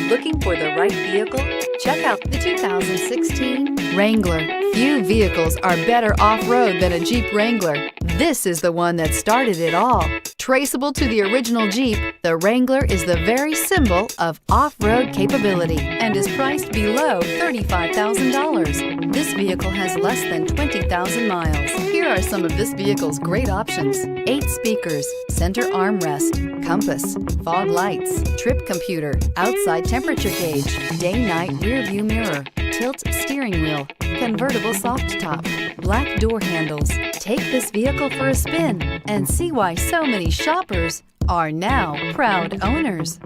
Looking for the right vehicle? Check out the 2016 Wrangler. Few vehicles are better off-road than a Jeep Wrangler. This is the one that started it all. Traceable to the original Jeep, the Wrangler is the very symbol of off-road capability and is priced below $35,000. This vehicle has less than 20,000 miles. Here are some of this vehicle's great options: 8 speakers, center armrest, compass, fog lights, trip computer, outside temperature gauge, day-night rear view mirror, tilt steering wheel, convertible soft top, black door handles. Take this vehicle for a spin and see why so many shoppers are now proud owners.